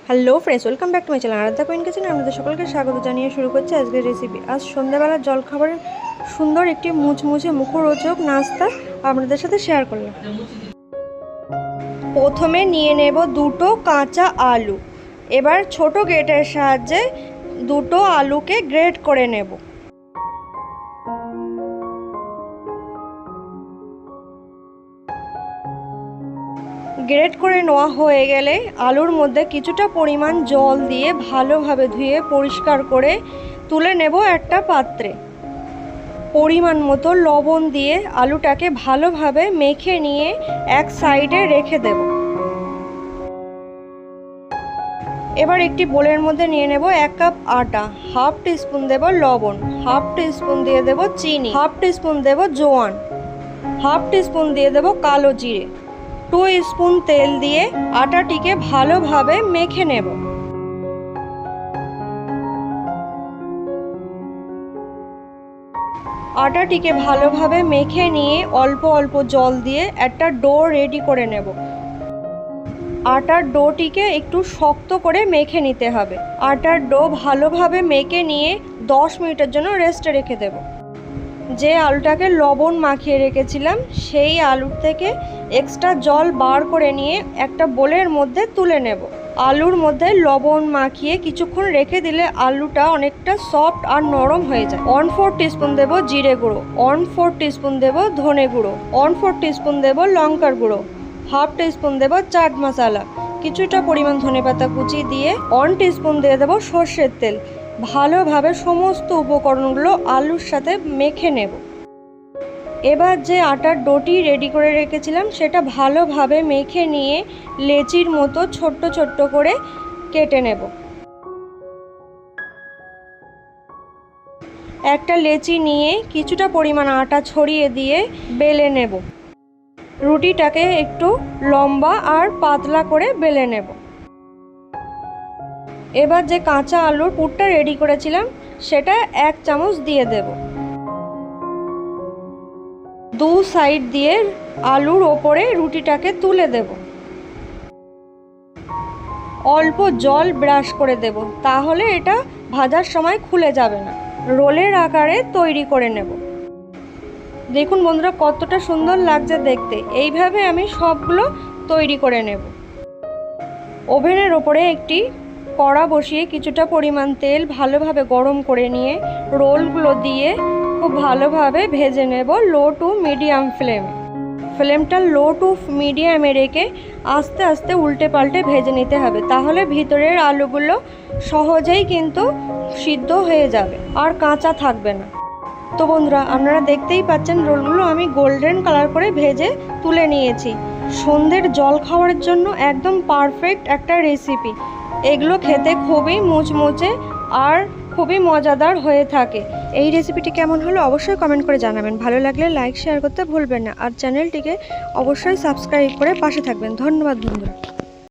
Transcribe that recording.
Hello friends, welcome back to my channel Aradhya queen kitchen. আপনাদের সকলকে স্বাগত জানিয়ে শুরু করছি আজকের রেসিপি। আজ সন্ধ্যাবেলার জলখাবারের সুন্দর একটি মুচমুচে মুখরোচক নাস্তা আপনাদের সাথে শেয়ার করলাম। প্রথমে নিয়ে নেব দুটো কাঁচা আলু। এবার ছোট গ্রেটারের সাহায্যে দুটো আলুকে গ্রেট করে নেব। গ্রেট করে নেওয়া হয়ে গেলে আলুর মধ্যে কিছুটা পরিমাণ জল দিয়ে ভালোভাবে ধুয়ে পরিষ্কার করে তুলে নেব একটা পাত্রে। পরিমাণ মতো লবণ দিয়ে আলুটাকে ভালোভাবে মেখে নিয়ে এক সাইডে রেখে দেব। এবার একটি বোলের মধ্যে নিয়ে নেব 1 কাপ আটা, হাফ টিস্পুন দেব লবণ, হাফ টিস্পুন দিয়ে দেব চিনি, হাফ টিস্পুন দেব জোয়ান, হাফ টিস্পুন দিয়ে দেব কালো জিরে, 2 স্পুন তেল দিয়ে আটাটিকে ভালোভাবে মেখে নেব। আটাটিকে ভালোভাবে মেখে নিয়ে অল্প অল্প জল দিয়ে একটা ডো রেডি করে নেব। আটার ডোটিকে একটু শক্ত করে মেখে নিতে হবে। আটার ডো ভালোভাবে মেখে নিয়ে 10 মিনিটের জন্য রেস্টে রেখে দেব। যে আলুটাকে লবণ মাখিয়ে রেখেছিলাম সেই আলুর থেকে এক্সট্রা জল বার করে নিয়ে একটা বোলের মধ্যে তুলে নেব। আলুর মধ্যে লবণ মাখিয়ে কিছুক্ষণ রেখে দিলে আলুটা অনেকটা সফট আর নরম হয়ে যায়। 1/4 টিস্পুন দেব জিরে গুঁড়ো, 1/4 টিস্পুন দেব ধনে গুঁড়ো, 1/4 টিস্পুন দেব লঙ্কার গুঁড়ো, হাফ টিস্পুন দেব চাট মশলা, কিছুটা পরিমাণ ধনেপাতা কুচি দিয়ে 1 টিস্পুন দিয়ে দেব সর্ষের তেল। ভালোভাবে সমস্ত উপকরণগুলো আলুর সাথে মেখে নেব। এবার যে আটার ডোটি রেডি করে রেখেছিলাম সেটা ভালোভাবে মেখে নিয়ে লেচির মতো ছোট্ট ছোট্ট করে কেটে নেব। একটা লেচি নিয়ে কিছুটা পরিমাণ আটা ছড়িয়ে দিয়ে বেলে নেব। রুটিটাকে একটু লম্বা আর পাতলা করে বেলে নেব। এবার যে কাঁচা আলুর পুরটা রেডি করেছিলাম সেটা 1 চামচ দিয়ে দেব। 2 সাইড দিয়ে আলুর ওপরে রুটিটাকে তুলে দেব। অল্প জল ব্রাশ করে দেব, তাহলে এটা ভাজার সময় খুলে যাবে না। রোলের আকারে তৈরি করে নেব। দেখুন বন্ধুরা কতটা সুন্দর লাগছে দেখতে। এইভাবে আমি সবগুলো তৈরি করে নেব। ওভেনের ওপরে একটি কড়া বসিয়ে কিছুটা পরিমাণ তেল ভালোভাবে গরম করে নিয়ে রোলগুলো দিয়ে খুব ভালোভাবে ভেজে নেব লো টু মিডিয়াম ফ্লেমে। ফ্লেমটা লো টু মিডিয়ামে রেখে আস্তে আস্তে উল্টে পাল্টে ভেজে নিতে হবে, তাহলে ভিতরের আলুগুলো সহজেই কিন্তু সিদ্ধ হয়ে যাবে আর কাঁচা থাকবে না। তো বন্ধুরা আপনারা দেখতেই পাচ্ছেন রোলগুলো আমি গোল্ডেন কালার করে ভেজে তুলে নিয়েছি। সন্ধ্যের জল খাওয়ার জন্য একদম পারফেক্ট একটা রেসিপি। এগুলো খেতে খুবই মুচমুচে আর খুবই মজাদার হয়ে থাকে। এই রেসিপিটি কেমন হলো অবশ্যই কমেন্ট করে জানাবেন। ভালো লাগলে লাইক শেয়ার করতে ভুলবেন না আর চ্যানেলটিকে অবশ্যই সাবস্ক্রাইব করে পাশে থাকবেন। ধন্যবাদ বন্ধুরা।